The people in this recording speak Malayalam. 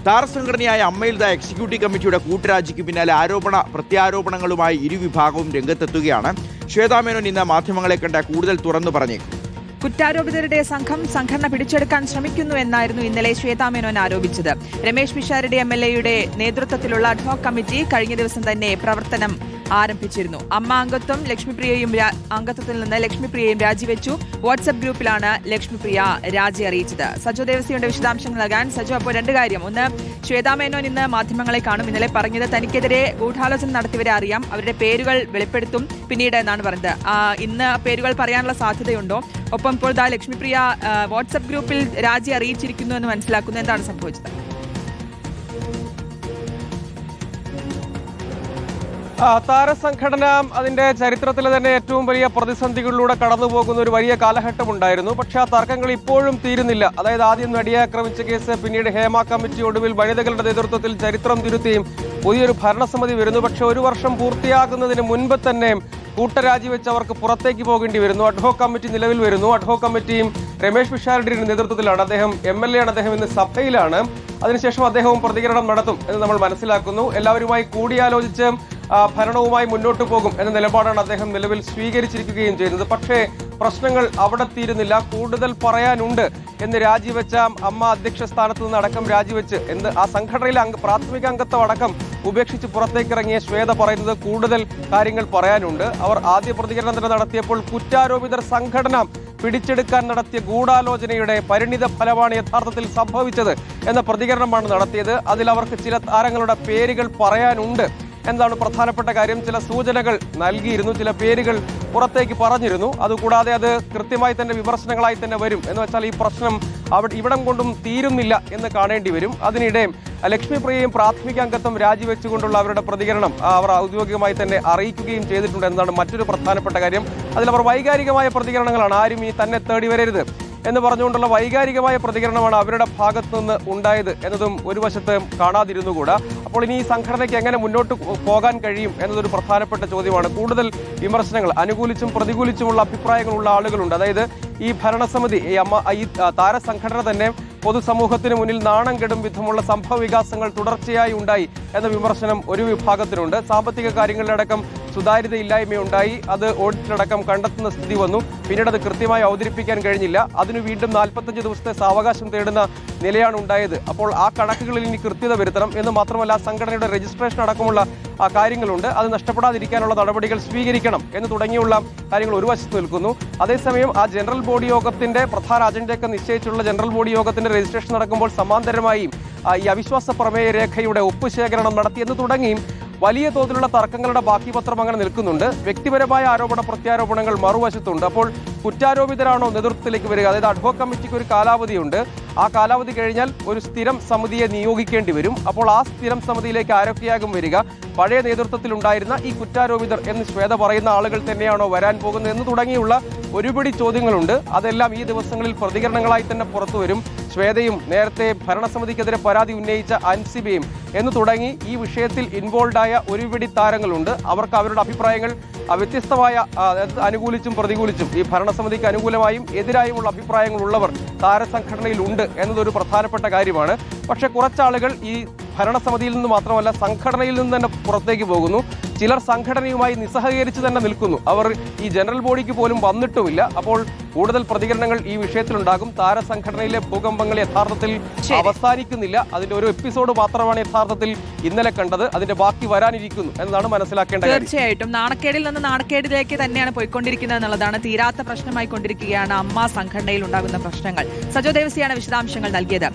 താരസംഘടനയായ അമ്മയിൽദ എക്സിക്യൂട്ടീവ് കമ്മിറ്റിയുടെ കൂട്ടുരാജിക്ക് പിന്നാലെ പ്രത്യാരോപണങ്ങളുമായി ഇരുവിഭാഗവും രംഗത്തെത്തുകയാണ്. ശ്വേതാ മേനോൻ ഇന്ന് മാധ്യമങ്ങളെ കണ്ട കൂടുതൽ തുറന്നു പറഞ്ഞേക്കും. കുറ്റാരോപിതരുടെ സംഘടന പിടിച്ചെടുക്കാൻ ശ്രമിക്കുന്നു എന്നായിരുന്നു ഇന്നലെ ശ്വേതാ മേനോൻ ആരോപിച്ചത്. രമേശ് പിഷാരടി MLA-യുടെ നേതൃത്വത്തിലുള്ള അഡ്ഹോക് കമ്മിറ്റി കഴിഞ്ഞ ദിവസം തന്നെ പ്രവർത്തനം ആരംഭിച്ചിരുന്നു. അമ്മ അംഗത്വത്തിൽ നിന്ന് ലക്ഷ്മിപ്രിയയും രാജിവെച്ചു. വാട്സ്ആപ്പ് ഗ്രൂപ്പിലാണ് ലക്ഷ്മിപ്രിയ രാജി അറിയിച്ചത്. സജോ ദേവസിയുടെ വിശദാംശങ്ങൾ നൽകാൻ. സജോ, അപ്പോൾ രണ്ട് കാര്യം. ഒന്ന്, ശ്വേതാ മേനോൻ ഇന്ന് മാധ്യമങ്ങളെ കാണും. ഇന്നലെ പറഞ്ഞത് തനിക്കെതിരെ ഗൂഢാലോചന നടത്തിയവരെ അറിയാം, അവരുടെ പേരുകൾ വെളിപ്പെടുത്തും പിന്നീട് എന്നാണ് പറഞ്ഞത്. ഇന്ന് പേരുകൾ പറയാനുള്ള സാധ്യതയുണ്ടോ? ഒപ്പം ഇപ്പോൾ ലക്ഷ്മിപ്രിയ വാട്സ്ആപ്പ് ഗ്രൂപ്പിൽ രാജി അറിയിച്ചിരിക്കുന്നു എന്ന് മനസ്സിലാക്കുന്നു. എന്താണ് സംഭവിച്ചത്? താരസംഘടന അതിന്റെ ചരിത്രത്തിലെ തന്നെ ഏറ്റവും വലിയ പ്രതിസന്ധികളിലൂടെ കടന്നുപോകുന്ന ഒരു വലിയ കാലഘട്ടം ഉണ്ടായിരുന്നു. പക്ഷെ ആ തർക്കങ്ങൾ ഇപ്പോഴും തീരുന്നില്ല. അതായത് ആദ്യം നടിയെ ആക്രമിച്ച കേസ്, പിന്നീട് ഹേമ കമ്മിറ്റി, ഒടുവിൽ വനിതകളുടെ നേതൃത്വത്തിൽ ചരിത്രം തിരുത്തിയും പുതിയൊരു ഭരണസമിതി വരുന്നു. പക്ഷെ ഒരു വർഷം പൂർത്തിയാകുന്നതിന് മുൻപ് തന്നെ കൂട്ടരാജി വെച്ച് അവർക്ക് പുറത്തേക്ക് പോകേണ്ടി വരുന്നു. അഡ്ഹോക് കമ്മിറ്റി നിലവിൽ വരുന്നു. അഡ്ഹോക് കമ്മിറ്റിയും രമേശ് പിഷാരടിയുടെ നേതൃത്വത്തിലാണ്. അദ്ദേഹം MLA ആണ്. അദ്ദേഹം ഇന്ന് സഭയിലാണ്. അതിനുശേഷം അദ്ദേഹവും പ്രതികരണം നടത്തും എന്ന് നമ്മൾ മനസ്സിലാക്കുന്നു. എല്ലാവരുമായി കൂടിയാലോചിച്ച് ഭരണവുമായി മുന്നോട്ട് പോകും എന്ന നിലപാടാണ് അദ്ദേഹം നിലവിൽ സ്വീകരിച്ചിരിക്കുകയും ചെയ്യുന്നത്. പക്ഷേ പ്രശ്നങ്ങൾ അവിടെ തീരുന്നില്ല. കൂടുതൽ പറയാനുണ്ട് എന്ന് രാജിവെച്ച അമ്മ അധ്യക്ഷ സ്ഥാനത്ത് നിന്ന് അടക്കം രാജിവെച്ച് ആ സംഘടനയിലെ പ്രാഥമിക അംഗത്വം അടക്കം ഉപേക്ഷിച്ച് പുറത്തേക്കിറങ്ങിയ ശ്വേത പറയുന്നത് കൂടുതൽ കാര്യങ്ങൾ പറയാനുണ്ട്. അവർ ആദ്യ പ്രതികരണം തന്നെ നടത്തിയപ്പോൾ കുറ്റാരോപിതർ സംഘടന പിടിച്ചെടുക്കാൻ നടത്തിയ ഗൂഢാലോചനയുടെ പരിണിത ഫലമാണ് യഥാർത്ഥത്തിൽ സംഭവിച്ചത് എന്ന പ്രതികരണമാണ് നടത്തിയത്. അതിൽ അവർക്ക് ചില താരങ്ങളുടെ പേരുകൾ പറയാനുണ്ട് എന്താണ് പ്രധാനപ്പെട്ട കാര്യം. ചില സൂചനകൾ നൽകിയിരുന്നു, ചില പേരുകൾ പുറത്തേക്ക് പറഞ്ഞിരുന്നു. അതുകൂടാതെ അത് കൃത്യമായി തന്നെ വിമർശനങ്ങളായി തന്നെ വരും. എന്ന് വെച്ചാൽ ഈ പ്രശ്നം ഇവിടം കൊണ്ടും തീരുന്നില്ല എന്ന് കാണേണ്ടി വരും. അതിനിടെ ലക്ഷ്മിപ്രിയയും പ്രാഥമിക അംഗത്വം രാജിവെച്ചുകൊണ്ടുള്ള അവരുടെ പ്രതികരണം അവർ ഔദ്യോഗികമായി തന്നെ അറിയിക്കുകയും ചെയ്തിട്ടുണ്ട് എന്നതാണ് മറ്റൊരു പ്രധാനപ്പെട്ട കാര്യം. അതിലവർ വൈകാരികമായ പ്രതികരണങ്ങളാണ്. ആരും ഈ തന്നെ തേടി വരരുത് എന്ന് പറഞ്ഞുകൊണ്ടുള്ള വൈകാരികമായ പ്രതികരണമാണ് അവരുടെ ഭാഗത്തു നിന്ന് ഉണ്ടായത് എന്നതും ഒരു വശത്ത് കാണാതിരുന്നുകൂടാ. അപ്പോൾ ഇനി ഈ സംഘടനയ്ക്ക് എങ്ങനെ മുന്നോട്ട് പോകാൻ കഴിയും എന്നതൊരു പ്രധാനപ്പെട്ട ചോദ്യമാണ്. കൂടുതൽ വിമർശനങ്ങൾ, അനുകൂലിച്ചും പ്രതികൂലിച്ചുമുള്ള അഭിപ്രായങ്ങളുള്ള ആളുകളുണ്ട്. അതായത് ഈ ഭരണസമിതി, ഈ താരസംഘടന തന്നെ പൊതുസമൂഹത്തിന് മുന്നിൽ നാണം കെടും വിധമുള്ള സംഭവ വികാസങ്ങൾ തുടർച്ചയായി ഉണ്ടായി എന്ന വിമർശനം ഒരു വിഭാഗത്തിനുണ്ട്. സാമ്പത്തിക കാര്യങ്ങളിലടക്കം സുതാര്യതയില്ലായ്മയുണ്ടായി. അത് ഓഡിറ്റിലടക്കം കണ്ടെത്തുന്ന സ്ഥിതി വന്നു. പിന്നീട് അത് കൃത്യമായി അവതരിപ്പിക്കാൻ കഴിഞ്ഞില്ല. അതിനു വീണ്ടും 45 ദിവസത്തെ സാവകാശം തേടുന്ന നിലയാണ് ഉണ്ടായത്. അപ്പോൾ ആ കണക്കുകളിൽ ഇനി കൃത്യത വരുത്തണം എന്ന് മാത്രമല്ല, സംഘടനയുടെ രജിസ്ട്രേഷൻ അടക്കമുള്ള കാര്യങ്ങളുണ്ട്. അത് നഷ്ടപ്പെടാതിരിക്കാനുള്ള നടപടികൾ സ്വീകരിക്കണം എന്ന് തുടങ്ങിയുള്ള കാര്യങ്ങൾ ഒരു വശത്ത് നിൽക്കുന്നു. അതേസമയം ആ ജനറൽ ബോഡി യോഗത്തിന്റെ പ്രധാന അജണ്ടയൊക്കെ നിശ്ചയിച്ചുള്ള ജനറൽ ബോഡി യോഗത്തിന്റെ രജിസ്ട്രേഷൻ നടക്കുമ്പോൾ സമാന്തരമായി ഈ അവിശ്വാസ പ്രമേയ രേഖയുടെ ഒപ്പുശേഖരണം നടത്തിയെന്ന് തുടങ്ങിയും വലിയ തോതിലുള്ള തർക്കങ്ങളുടെ ബാക്കി പത്രം അങ്ങനെ നിൽക്കുന്നുണ്ട്. വ്യക്തിപരമായ ആരോപണ പ്രത്യാരോപണങ്ങൾ മറുവശത്തുണ്ട്. അപ്പോൾ കുറ്റാരോപിതരാണോ നേതൃത്വത്തിലേക്ക് വരിക? അതായത് അഡ്ഹോക് കമ്മിറ്റിക്ക് ഒരു കാലാവധിയുണ്ട്. ആ കാലാവധി കഴിഞ്ഞാൽ ഒരു സ്ഥിരം സമിതിയെ നിയോഗിക്കേണ്ടി വരും. അപ്പോൾ ആ സ്ഥിരം സമിതിയിലേക്ക് ആരൊക്കെയാകും വരിക? പഴയ നേതൃത്വത്തിൽ ഉണ്ടായിരുന്ന ഈ കുറ്റാരോപിതർ എന്ന് ശ്വേത പറയുന്ന ആളുകൾ തന്നെയാണോ വരാൻ പോകുന്നത് എന്ന് തുടങ്ങിയുള്ള ഒരുപിടി ചോദ്യങ്ങളുണ്ട്. അതെല്ലാം ഈ ദിവസങ്ങളിൽ പ്രതികരണങ്ങളായി തന്നെ പുറത്തു വരും. ശ്വേതയും നേരത്തെ ഭരണസമിതിക്കെതിരെ പരാതി ഉന്നയിച്ച അൻസിബയും എന്ന് തുടങ്ങി ഈ വിഷയത്തിൽ ഇൻവോൾവായ ഒരുപിടി താരങ്ങളുണ്ട്. അവർക്ക് അവരുടെ അഭിപ്രായങ്ങൾ വ്യത്യസ്തമായ, അനുകൂലിച്ചും പ്രതികൂലിച്ചും, ഈ ഭരണസമിതിക്ക് അനുകൂലമായും എതിരായുമുള്ള അഭിപ്രായങ്ങൾ ഉള്ളവർ താരസംഘടനയിൽ ഉണ്ട് എന്നതൊരു പ്രധാനപ്പെട്ട കാര്യമാണ്. പക്ഷെ കുറച്ചാളുകൾ ഈ ഭരണസമിതിയിൽ നിന്ന് മാത്രമല്ല സംഘടനയിൽ നിന്ന് തന്നെ പുറത്തേക്ക് പോകുന്നു. ചിലർ സംഘടനയുമായി നിസ്സഹകരിച്ച് തന്നെ നിൽക്കുന്നു. അവർ ഈ ജനറൽ ബോഡിക്ക് പോലും വന്നിട്ടുമില്ല. അപ്പോൾ കൂടുതൽ പ്രതികരണങ്ങൾ ഈ വിഷയത്തിലുണ്ടാകും. താരസംഘടനയിലെ ഭൂകമ്പങ്ങൾ യഥാർത്ഥത്തിൽ അവസാനിക്കുന്നില്ല. അതിന്റെ ഒരു എപ്പിസോഡ് മാത്രമാണ് യഥാർത്ഥത്തിൽ ഇന്നലെ കണ്ടത്. അതിന്റെ ബാക്കി വരാനിരിക്കുന്നു എന്നതാണ് മനസ്സിലാക്കേണ്ടത്. തീർച്ചയായിട്ടും നാണക്കേടിൽ നിന്ന് നാണക്കേടിലേക്ക് തന്നെയാണ് പോയിക്കൊണ്ടിരിക്കുന്നത് എന്നുള്ളതാണ്. തീരാത്ത പ്രശ്നമായി കൊണ്ടിരിക്കുകയാണ് അമ്മ സംഘടനയിൽ ഉണ്ടാകുന്ന പ്രശ്നങ്ങൾ. സജോ ദേവസിയാണ് വിശദാംശങ്ങൾ നൽകിയത്.